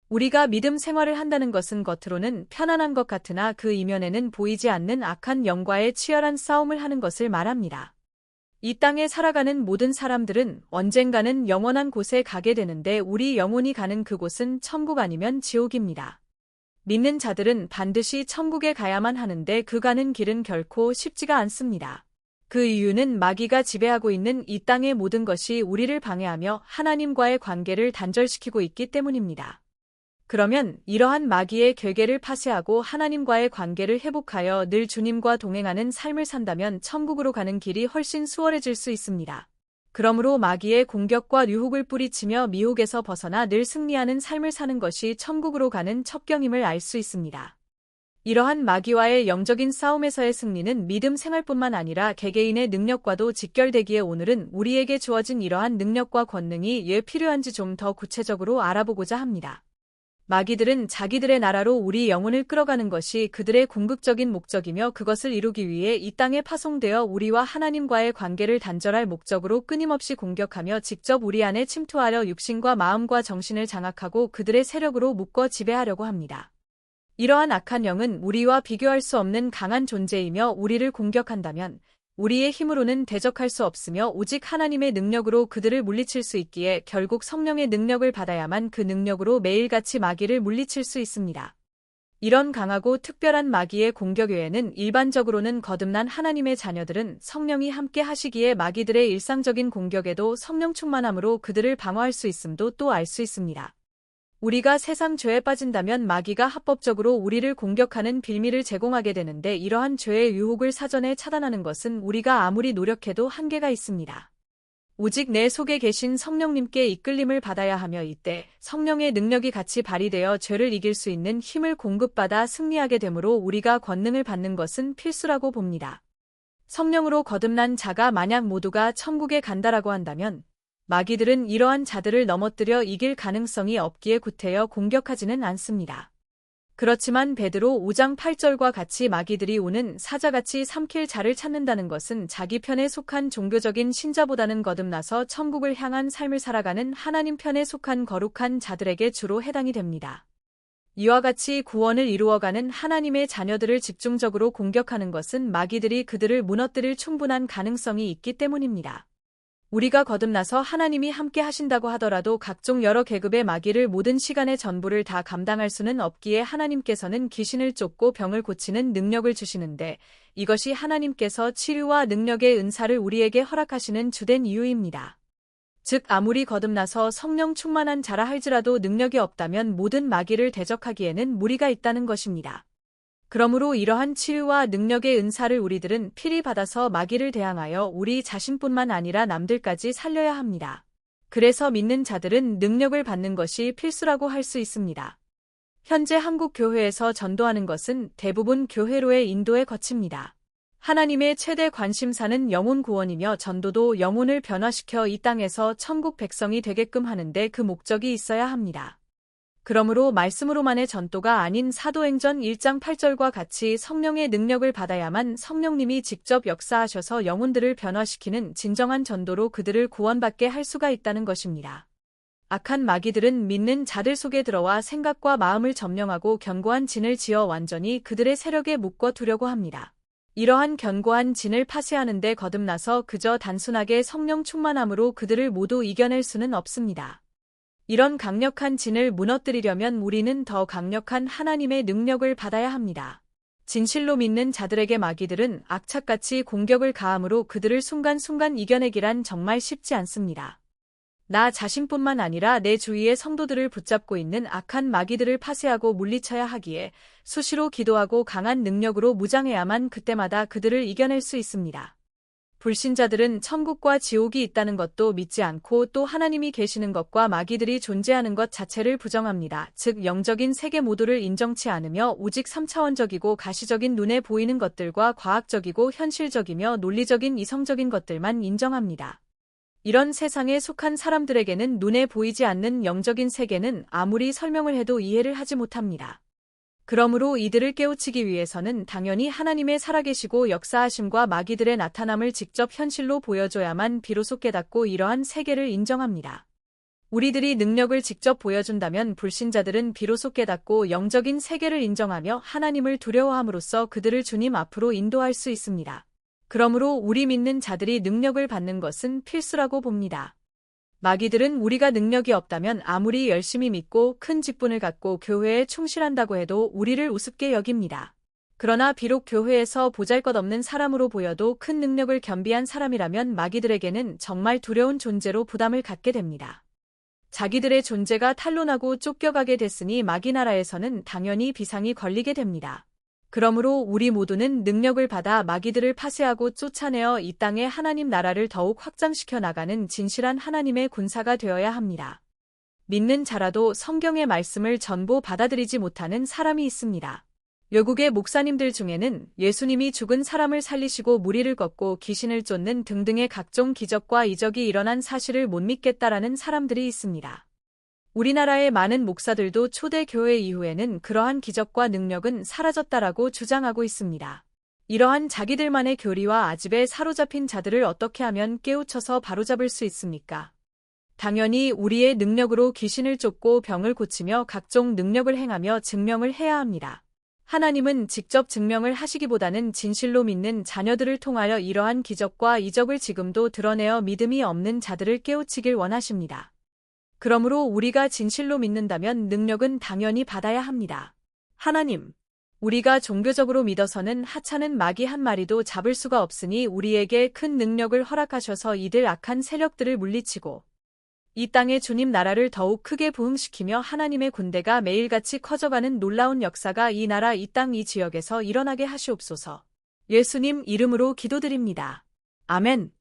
우리가 믿음 생활을 한다는 것은 겉으로는 편안한 것 같으나 그 이면에는 보이지 않는 악한 영과의 치열한 싸움을 하는 것을 말합니다. 이 땅에 살아가는 모든 사람들은 언젠가는 영원한 곳에 가게 되는데 우리 영혼이 가는 그곳은 천국 아니면 지옥입니다. 믿는 자들은 반드시 천국에 가야만 하는데 그 가는 길은 결코 쉽지가 않습니다. 그 이유는 마귀가 지배하고 있는 이 땅의 모든 것이 우리를 방해하며 하나님과의 관계를 단절시키고 있기 때문입니다. 그러면 이러한 마귀의 괴계를 파쇄하고 하나님과의 관계를 회복하여 늘 주님과 동행하는 삶을 산다면 천국으로 가는 길이 훨씬 수월해질 수 있습니다. 그러므로 마귀의 공격과 유혹을 뿌리치며 미혹에서 벗어나 늘 승리하는 삶을 사는 것이 천국으로 가는 첩경임을 알 수 있습니다. 이러한 마귀와의 영적인 싸움에서의 승리는 믿음 생활뿐만 아니라 개개인의 능력과도 직결되기에 오늘은 우리에게 주어진 이러한 능력과 권능이 왜 필요한지 좀 더 구체적으로 알아보고자 합니다. 마귀들은 자기들의 나라로 우리 영혼을 끌어가는 것이 그들의 궁극적인 목적이며 그것을 이루기 위해 이 땅에 파송되어 우리와 하나님과의 관계를 단절할 목적으로 끊임없이 공격하며 직접 우리 안에 침투하려 육신과 마음과 정신을 장악하고 그들의 세력으로 묶어 지배하려고 합니다. 이러한 악한 영은 우리와 비교할 수 없는 강한 존재이며 우리를 공격한다면 우리의 힘으로는 대적할 수 없으며 오직 하나님의 능력으로 그들을 물리칠 수 있기에 결국 성령의 능력을 받아야만 그 능력으로 매일같이 마귀를 물리칠 수 있습니다. 이런 강하고 특별한 마귀의 공격 외에는 일반적으로는 거듭난 하나님의 자녀들은 성령이 함께 하시기에 마귀들의 일상적인 공격에도 성령 충만함으로 그들을 방어할 수 있음도 또 알 수 있습니다. 우리가 세상 죄에 빠진다면 마귀가 합법적으로 우리를 공격하는 빌미를 제공하게 되는데 이러한 죄의 유혹을 사전에 차단하는 것은 우리가 아무리 노력해도 한계가 있습니다. 오직 내 속에 계신 성령님께 이끌림을 받아야 하며 이때 성령의 능력이 같이 발휘되어 죄를 이길 수 있는 힘을 공급받아 승리하게 되므로 우리가 권능을 받는 것은 필수라고 봅니다. 성령으로 거듭난 자가 만약 모두가 천국에 간다라고 한다면 마귀들은 이러한 자들을 넘어뜨려 이길 가능성이 없기에 구태여 공격하지는 않습니다. 그렇지만 베드로 5장 8절과 같이 마귀들이 오는 사자같이 삼킬 자를 찾는다는 것은 자기 편에 속한 종교적인 신자보다는 거듭나서 천국을 향한 삶을 살아가는 하나님 편에 속한 거룩한 자들에게 주로 해당이 됩니다. 이와 같이 구원을 이루어가는 하나님의 자녀들을 집중적으로 공격하는 것은 마귀들이 그들을 무너뜨릴 충분한 가능성이 있기 때문입니다. 우리가 거듭나서 하나님이 함께 하신다고 하더라도 각종 여러 계급의 마귀를 모든 시간의 전부를 다 감당할 수는 없기에 하나님께서는 귀신을 쫓고 병을 고치는 능력을 주시는데 이것이 하나님께서 치유와 능력의 은사를 우리에게 허락하시는 주된 이유입니다. 즉 아무리 거듭나서 성령 충만한 자라 할지라도 능력이 없다면 모든 마귀를 대적하기에는 무리가 있다는 것입니다. 그러므로 이러한 치유와 능력의 은사를 우리들은 필히 받아서 마귀를 대항하여 우리 자신뿐만 아니라 남들까지 살려야 합니다. 그래서 믿는 자들은 능력을 받는 것이 필수라고 할 수 있습니다. 현재 한국 교회에서 전도하는 것은 대부분 교회로의 인도에 거칩니다. 하나님의 최대 관심사는 영혼 구원이며 전도도 영혼을 변화시켜 이 땅에서 천국 백성이 되게끔 하는데 그 목적이 있어야 합니다. 그러므로 말씀으로만의 전도가 아닌 사도행전 1장 8절과 같이 성령의 능력을 받아야만 성령님이 직접 역사하셔서 영혼들을 변화시키는 진정한 전도로 그들을 구원받게 할 수가 있다는 것입니다. 악한 마귀들은 믿는 자들 속에 들어와 생각과 마음을 점령하고 견고한 진을 지어 완전히 그들의 세력에 묶어 두려고 합니다. 이러한 견고한 진을 파쇄하는데 거듭나서 그저 단순하게 성령 충만함으로 그들을 모두 이겨낼 수는 없습니다. 이런 강력한 진을 무너뜨리려면 우리는 더 강력한 하나님의 능력을 받아야 합니다. 진실로 믿는 자들에게 마귀들은 악착같이 공격을 가함으로 그들을 순간순간 이겨내기란 정말 쉽지 않습니다. 나 자신뿐만 아니라 내 주위의 성도들을 붙잡고 있는 악한 마귀들을 파쇄하고 물리쳐야 하기에 수시로 기도하고 강한 능력으로 무장해야만 그때마다 그들을 이겨낼 수 있습니다. 불신자들은 천국과 지옥이 있다는 것도 믿지 않고 또 하나님이 계시는 것과 마귀들이 존재하는 것 자체를 부정합니다. 즉 영적인 세계 모두를 인정치 않으며 오직 3차원적이고 가시적인 눈에 보이는 것들과 과학적이고 현실적이며 논리적인 이성적인 것들만 인정합니다. 이런 세상에 속한 사람들에게는 눈에 보이지 않는 영적인 세계는 아무리 설명을 해도 이해를 하지 못합니다. 그러므로 이들을 깨우치기 위해서는 당연히 하나님의 살아계시고 역사하심과 마귀들의 나타남을 직접 현실로 보여줘야만 비로소 깨닫고 이러한 세계를 인정합니다. 우리들이 능력을 직접 보여준다면 불신자들은 비로소 깨닫고 영적인 세계를 인정하며 하나님을 두려워함으로써 그들을 주님 앞으로 인도할 수 있습니다. 그러므로 우리 믿는 자들이 능력을 받는 것은 필수라고 봅니다. 마귀들은 우리가 능력이 없다면 아무리 열심히 믿고 큰 직분을 갖고 교회에 충실한다고 해도 우리를 우습게 여깁니다. 그러나 비록 교회에서 보잘것없는 사람으로 보여도 큰 능력을 겸비한 사람이라면 마귀들에게는 정말 두려운 존재로 부담을 갖게 됩니다. 자기들의 존재가 탄로나고 쫓겨가게 됐으니 마귀 나라에서는 당연히 비상이 걸리게 됩니다. 그러므로 우리 모두는 능력을 받아 마귀들을 파쇄하고 쫓아내어 이 땅에 하나님 나라를 더욱 확장시켜 나가는 진실한 하나님의 군사가 되어야 합니다. 믿는 자라도 성경의 말씀을 전부 받아들이지 못하는 사람이 있습니다. 외국의 목사님들 중에는 예수님이 죽은 사람을 살리시고 무리를 걷고 귀신을 쫓는 등등의 각종 기적과 이적이 일어난 사실을 못 믿겠다라는 사람들이 있습니다. 우리나라의 많은 목사들도 초대 교회 이후에는 그러한 기적과 능력은 사라졌다라고 주장하고 있습니다. 이러한 자기들만의 교리와 아집에 사로잡힌 자들을 어떻게 하면 깨우쳐서 바로잡을 수 있습니까? 당연히 우리의 능력으로 귀신을 쫓고 병을 고치며 각종 능력을 행하며 증명을 해야 합니다. 하나님은 직접 증명을 하시기보다는 진실로 믿는 자녀들을 통하여 이러한 기적과 이적을 지금도 드러내어 믿음이 없는 자들을 깨우치길 원하십니다. 그러므로 우리가 진실로 믿는다면 능력은 당연히 받아야 합니다. 하나님, 우리가 종교적으로 믿어서는 하찮은 마귀 한 마리도 잡을 수가 없으니 우리에게 큰 능력을 허락하셔서 이들 악한 세력들을 물리치고 이 땅에 주님 나라를 더욱 크게 부흥시키며 하나님의 군대가 매일같이 커져가는 놀라운 역사가 이 나라, 이 땅, 이 지역에서 일어나게 하시옵소서. 예수님 이름으로 기도드립니다. 아멘.